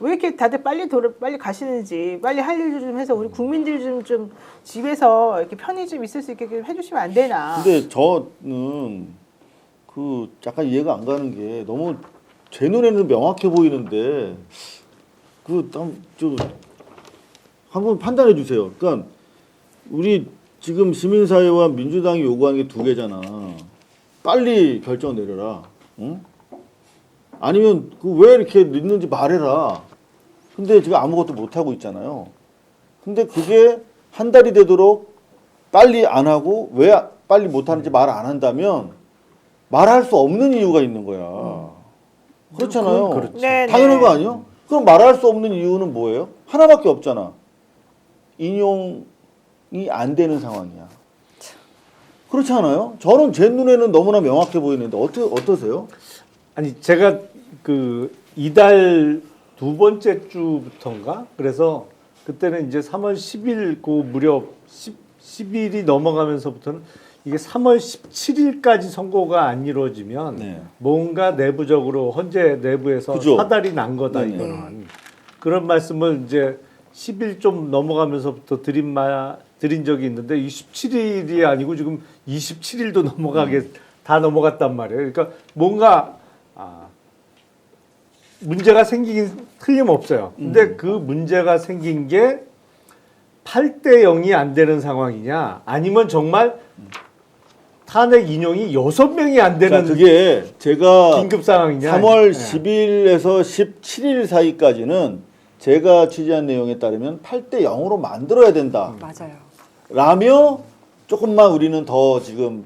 왜 이렇게 다들 빨리 가시는지 빨리 할 일 좀 해서 우리 국민들 좀 집에서 이렇게 편히 좀 있을 수 있게 좀 해주시면 안 되나? 근데 저는 그 약간 이해가 안 가는 게 너무 제 눈에는 명확해 보이는데 좀 한번 판단해 주세요. 그러니까 우리 지금 시민사회와 민주당이 요구하는 게 두 개잖아. 빨리 결정 내려라. 응? 아니면 왜 이렇게 늦는지 말해라. 근데 지금 아무것도 못 하고 있잖아요. 근데 그게 한 달이 되도록 빨리 안 하고 왜 빨리 못 하는지 말 안 한다면 말할 수 없는 이유가 있는 거야. 그렇잖아요. 그렇죠. 네, 당연한 네. 거 아니에요? 그럼 말할 수 없는 이유는 뭐예요? 하나밖에 없잖아. 인용이 안 되는 상황이야. 그렇지 않아요? 저는 제 눈에는 너무나 명확해 보이는데 어떠세요? 아니 제가 그 이달 두 번째 주부터인가 그래서 그때는 이제 3월 10일 그 무렵 10일이 넘어가면서부터는 이게 3월 17일까지 선고가 안 이루어지면 네. 뭔가 내부적으로 헌재 내부에서 그죠? 사달이 난 거다 네네. 이거는 그런 말씀을 이제 10일 좀 넘어가면서부터 드린 적이 있는데 27일이 아니고 지금 27일도 다 넘어갔단 말이에요. 그러니까 뭔가 문제가 생기긴 틀림없어요. 근데 그 문제가 생긴 게 8대 0이 안 되는 상황이냐 아니면 정말 탄핵 인용이 6명이 안 되는 그게 제가 긴급 상황이냐 3월 네. 10일에서 17일 사이까지는 제가 취재한 내용에 따르면 8대 0으로 만들어야 된다. 맞아요. 라며 조금만 우리는 더 지금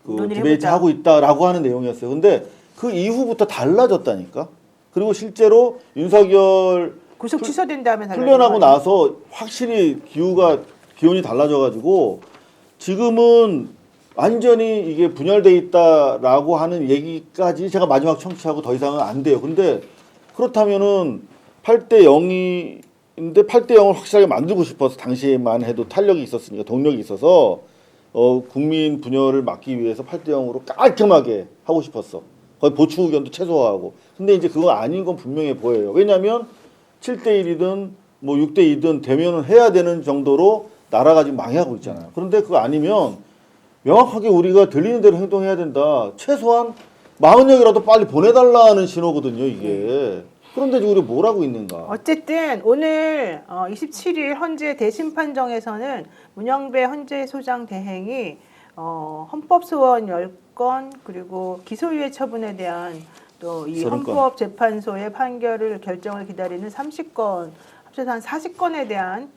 그 논의를 디베이트 해보자. 하고 있다라고 하는 내용이었어요. 근데 그 이후부터 달라졌다니까. 그리고 실제로 윤석열 구속 취소된 다음에 풀려나고 나서 확실히 기온이 달라져가지고 지금은 완전히 이게 분열돼 있다라고 하는 얘기까지 제가 마지막 청취하고 더 이상은 안 돼요. 근데 그렇다면은 8대 0인데 8대 0을 확실하게 만들고 싶어서 당시에만 해도 탄력이 있었으니까 동력이 있어서 국민 분열을 막기 위해서 8대 0으로 깔끔하게 하고 싶었어. 거의 보충 의견도 최소화하고. 근데 이제 그거 아닌 건 분명해 보여요. 왜냐하면 7대 1이든 뭐 6대 2든 대면을 해야 되는 정도로 나라가 지금 망해가고 있잖아요. 그런데 그거 아니면 명확하게 우리가 들리는 대로 행동해야 된다. 최소한 40명이라도 빨리 보내달라는 신호거든요, 이게. 그런데 지금 우리 뭘 하고 있는가? 어쨌든 오늘 27일 헌재 대심판정에서는 문영배 헌재소장 대행이 헌법소원 10건 그리고 기소유예 처분에 대한 또 이 30건. 헌법재판소의 판결을 결정을 기다리는 30건 합쳐서 한 40건에 대한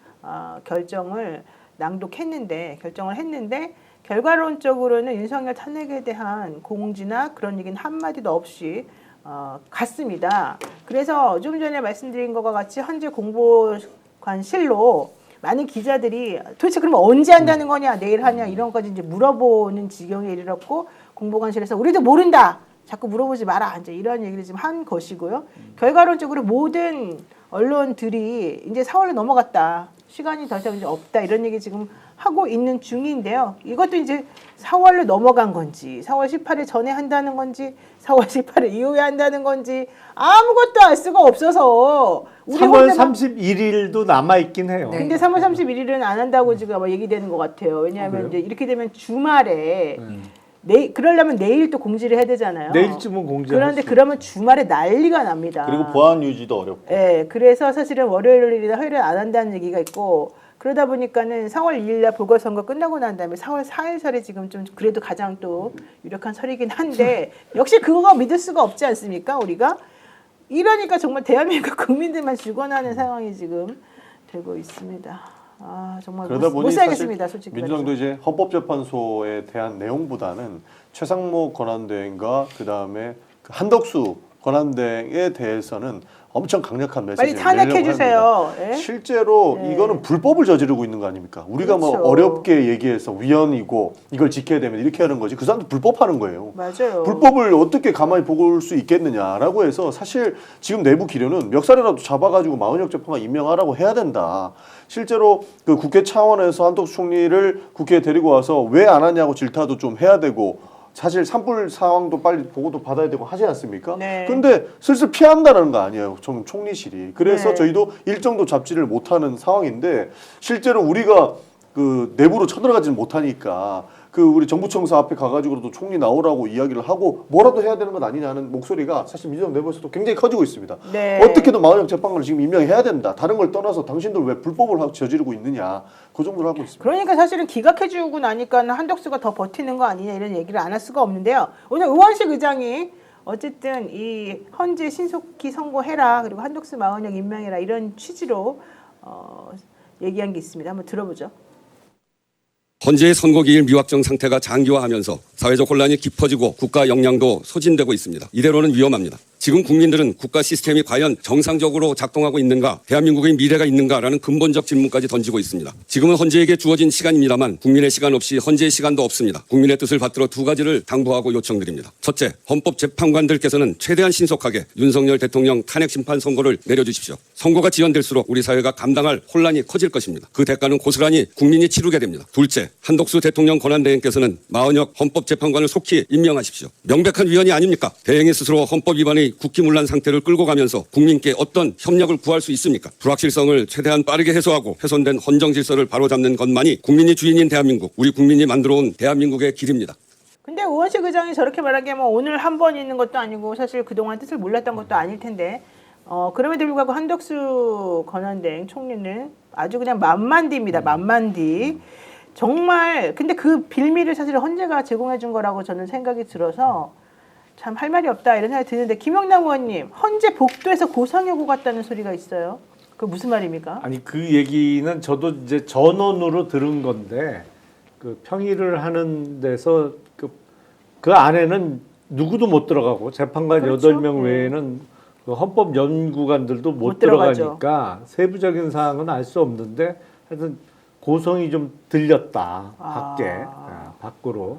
결정을 결정을 했는데 결과론적으로는 윤석열 탄핵에 대한 공지나 그런 얘기는 한마디도 없이 갔습니다. 그래서 좀 전에 말씀드린 것과 같이 현재 공보관실로 많은 기자들이 도대체 그러면 언제 한다는 거냐, 내일 하냐 이런 것까지 이제 물어보는 지경에 이르렀고 공보관실에서 우리도 모른다. 자꾸 물어보지 마라. 이제 이런 얘기를 지금 한 것이고요. 결과론적으로 모든 언론들이 이제 4월로 넘어갔다. 시간이 더 이상 이제 없다. 이런 얘기 지금 하고 있는 중인데요. 이것도 이제 4월로 넘어간 건지, 4월 18일 전에 한다는 건지, 4월 18일 이후에 한다는 건지 아무것도 알 수가 없어서 우리 3월 혼자만- 31일도 남아 있긴 해요. 네. 근데 3월 31일은 안 한다고 지금 아마 얘기되는 것 같아요. 왜냐하면 이제 이렇게 되면 주말에 그러려면 내일 또 공지를 해야 되잖아요. 내일쯤은 공지할 그런데 수 그러면 주말에 난리가 납니다. 그리고 보안 유지도 어렵고. 네, 그래서 사실은 월요일이나 화요일에 안 한다는 얘기가 있고 그러다 보니까는 4월 2일날 보궐선거 끝나고 난 다음에 4월 4일 설이 지금 좀 그래도 가장 또 유력한 설이긴 한데 역시 그거 믿을 수가 없지 않습니까? 우리가 이러니까 정말 대한민국 국민들만 죽어나는 상황이 지금 되고 있습니다. 정말 그러다 못 보니 살겠습니다. 사실 솔직히 민주당도 말해서. 이제 헌법재판소에 대한 내용보다는 최상목 권한대행과 그 다음에 한덕수 권한대행에 대해서는 엄청 강력한 빨리 메시지를 탄핵해 내려고 주세요. 합니다. 예? 실제로 네. 이거는 불법을 저지르고 있는 거 아닙니까? 우리가 뭐 그렇죠. 어렵게 얘기해서 위헌이고 이걸 지켜야 되면 이렇게 하는 거지. 그 사람도 불법하는 거예요. 맞아요. 불법을 어떻게 가만히 볼 수 있겠느냐라고 해서 사실 지금 내부 기류는 멱살이라도 잡아가지고 마흔역 재판관 임명하라고 해야 된다. 실제로 그 국회 차원에서 한덕수 총리를 국회에 데리고 와서 왜 안 하냐고 질타도 좀 해야 되고 사실 산불 상황도 빨리 보고도 받아야 되고 하지 않습니까? 네. 근데 슬슬 피한다는 거 아니에요. 총리실이. 그래서 네. 저희도 일정도 잡지를 못하는 상황인데 실제로 우리가 그 내부로 쳐들어가지는 못하니까 그 우리 정부청사 앞에 가가지고도 총리 나오라고 이야기를 하고 뭐라도 해야 되는 것 아니냐는 목소리가 사실 민주당 내부에서도 굉장히 커지고 있습니다. 네. 어떻게든 마흔역 재판관을 지금 임명해야 된다. 다른 걸 떠나서 당신들 왜 불법을 저지르고 있느냐. 그 정도로 하고 있습니다. 그러니까 사실은 기각해주고 나니까 한덕수가 더 버티는 거 아니냐 이런 얘기를 안 할 수가 없는데요. 오늘 의원식 의장이 어쨌든 이 헌재 신속히 선고해라 그리고 한덕수 마흔역 임명해라 이런 취지로 얘기한 게 있습니다. 한번 들어보죠. 헌재의 선고기일 미확정 상태가 장기화하면서 사회적 혼란이 깊어지고 국가 역량도 소진되고 있습니다. 이대로는 위험합니다. 지금 국민들은 국가 시스템이 과연 정상적으로 작동하고 있는가, 대한민국의 미래가 있는가라는 근본적 질문까지 던지고 있습니다. 지금은 헌재에게 주어진 시간입니다만 국민의 시간 없이 헌재의 시간도 없습니다. 국민의 뜻을 받들어 두 가지를 당부하고 요청드립니다. 첫째, 헌법재판관들께서는 최대한 신속하게 윤석열 대통령 탄핵심판 선고를 내려주십시오. 선고가 지연될수록 우리 사회가 감당할 혼란이 커질 것입니다. 그 대가는 고스란히 국민이 치르게 됩니다. 둘째, 한덕수 대통령 권한대행께서는 마흔역 헌법재판관을 속히 임명하십시오. 명백한 위헌이 아닙니까? 대행이 스스로 헌법 위반의 국기문란 상태를 끌고 가면서 국민께 어떤 협력을 구할 수 있습니까? 불확실성을 최대한 빠르게 해소하고 훼손된 헌정 질서를 바로잡는 것만이 국민이 주인인 대한민국, 우리 국민이 만들어온 대한민국의 길입니다. 근데 의원식 의장이 저렇게 말하기에 뭐 오늘 한 번 있는 것도 아니고 사실 그동안 뜻을 몰랐던 것도 아닐 텐데 그럼에도 불구하고 한덕수 권한대행 총리는 아주 그냥 만만디입니다. 만만디. 정말 근데 그 빌미를 사실 헌재가 제공해 준 거라고 저는 생각이 들어서 참 할 말이 없다 이런 생각이 드는데 김영남 의원님 헌재 복도에서 고성여고 갔다는 소리가 있어요. 그 무슨 말입니까? 아니 그 얘기는 저도 이제 전원으로 들은 건데 그 평의를 하는 데서 그 안에는 누구도 못 들어가고 재판관 그렇죠. 8명 외에는 그 헌법 연구관들도 못 들어가죠. 들어가니까 세부적인 사항은 알 수 없는데 하여튼 고성이 좀 들렸다 밖에 밖으로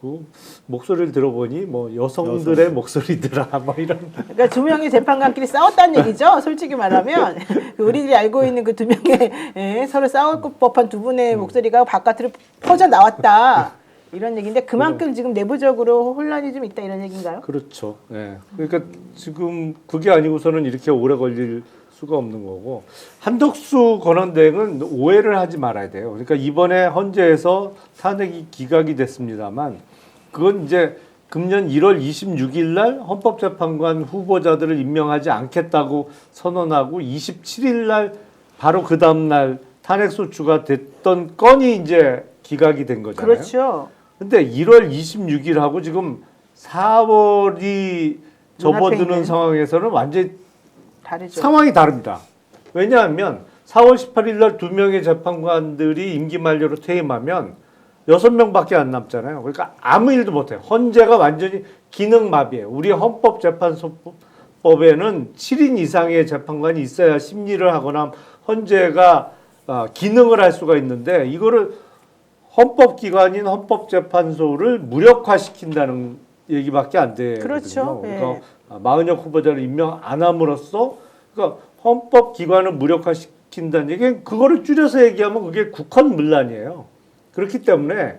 그 목소리를 들어보니 뭐 여성들의 목소리더라 뭐 이런. 그러니까 두 명의 재판관끼리 싸웠다는 얘기죠. 솔직히 말하면 그 우리들이 알고 있는 그 두 명의 서로 싸울 법한 두 분의 목소리가 바깥으로 퍼져 나왔다 이런 얘기인데 그만큼 지금 내부적으로 혼란이 좀 있다 이런 얘기인가요? 그렇죠. 예. 그러니까 지금 그게 아니고서는 이렇게 오래 걸릴 수가 없는 거고 한덕수 권한대행은 오해를 하지 말아야 돼요. 그러니까 이번에 헌재에서 탄핵이 기각이 됐습니다만 그건 이제 금년 1월 26일 날 헌법재판관 후보자들을 임명하지 않겠다고 선언하고 27일 날 바로 그 다음 날 탄핵 소추가 됐던 건이 이제 기각이 된 거잖아요. 그렇죠. 근데 1월 26일하고 지금 4월이 접어드는 있는. 상황에서는 완전히 다르죠. 상황이 다릅니다. 왜냐하면 4월 18일 날 2명의 재판관들이 임기 만료로 퇴임하면 6명밖에 안 남잖아요. 그러니까 아무 일도 못해요. 헌재가 완전히 기능마비예요. 우리 헌법재판소법에는 7인 이상의 재판관이 있어야 심리를 하거나 헌재가 기능을 할 수가 있는데 이거를 헌법기관인 헌법재판소를 무력화시킨다는 얘기밖에 안 되거든요. 그렇죠. 그러니까 마흔역 후보자를 임명 안 함으로써 그러니까 헌법기관을 무력화시킨다는 얘기는 그거를 줄여서 얘기하면 그게 국헌문란이에요. 그렇기 때문에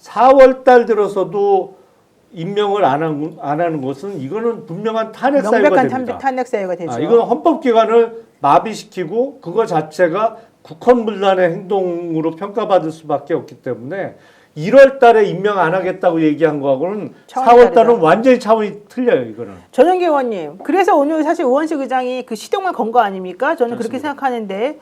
4월 달 들어서도 임명을 안 하는 것은 이거는 분명한 탄핵 사유가 명백한 됩니다. 탄핵 사유가 되죠. 이건 헌법기관을 마비시키고 그거 자체가 국헌문란의 행동으로 평가받을 수밖에 없기 때문에 1월 달에 임명 안 하겠다고 얘기한 거하고는 차원이 4월 달은 다르다. 완전히 차원이 틀려요, 이거는. 전영기 의원님, 그래서 오늘 사실 의원식 의장이 그 시동을 건 거 아닙니까? 저는 그렇게 생각하는데,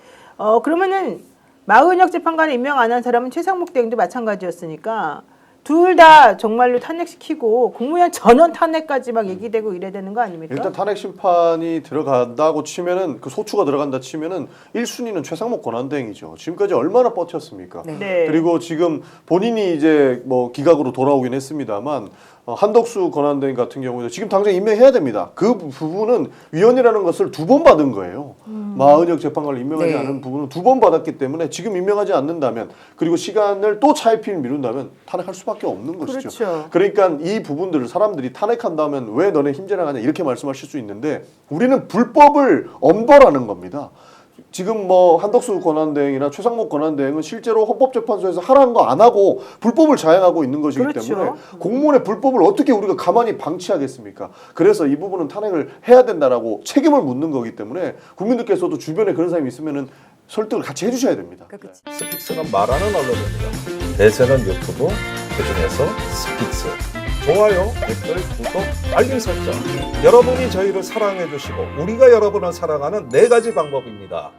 그러면은 마흔역 재판관을 임명 안 한 사람은 최상목 대행도 마찬가지였으니까 둘 다 정말로 탄핵시키고 국무위원 전원 탄핵까지 막 얘기되고 이래야 되는 거 아닙니까? 일단 탄핵 심판이 들어간다고 치면은 그 소추가 들어간다 치면은 1순위는 최상목 권한대행이죠. 지금까지 얼마나 버텼습니까? 네. 그리고 지금 본인이 이제 뭐 기각으로 돌아오긴 했습니다만 한덕수 권한대행 같은 경우에도 지금 당장 임명해야 됩니다. 그 부분은 위헌이라는 것을 2번 받은 거예요. 마흔역 재판관을 임명하지 네. 않은 부분은 2번 받았기 때문에 지금 임명하지 않는다면 그리고 시간을 또 차일피일 미룬다면 탄핵할 수밖에 없는 것이죠. 그렇죠. 그러니까 이 부분들을 사람들이 탄핵한다면 왜 너네 힘자랑하냐 이렇게 말씀하실 수 있는데 우리는 불법을 엄벌하는 겁니다. 지금 뭐 한덕수 권한대행이나 최상목 권한대행은 실제로 헌법재판소에서 하라는 거 안 하고 불법을 자행하고 있는 것이기 그렇죠. 때문에 공무원의 불법을 어떻게 우리가 가만히 방치하겠습니까? 그래서 이 부분은 탄핵을 해야 된다라고 책임을 묻는 거기 때문에 국민들께서도 주변에 그런 사람이 있으면은 설득을 같이 해주셔야 됩니다. 스픽스는 말하는 언론입니다. 대세는 유튜브, 그중에서 스픽스. 좋아요, 댓글, 구독, 알림 설정. 여러분이 저희를 사랑해 주시고 우리가 여러분을 사랑하는 4가지 방법입니다.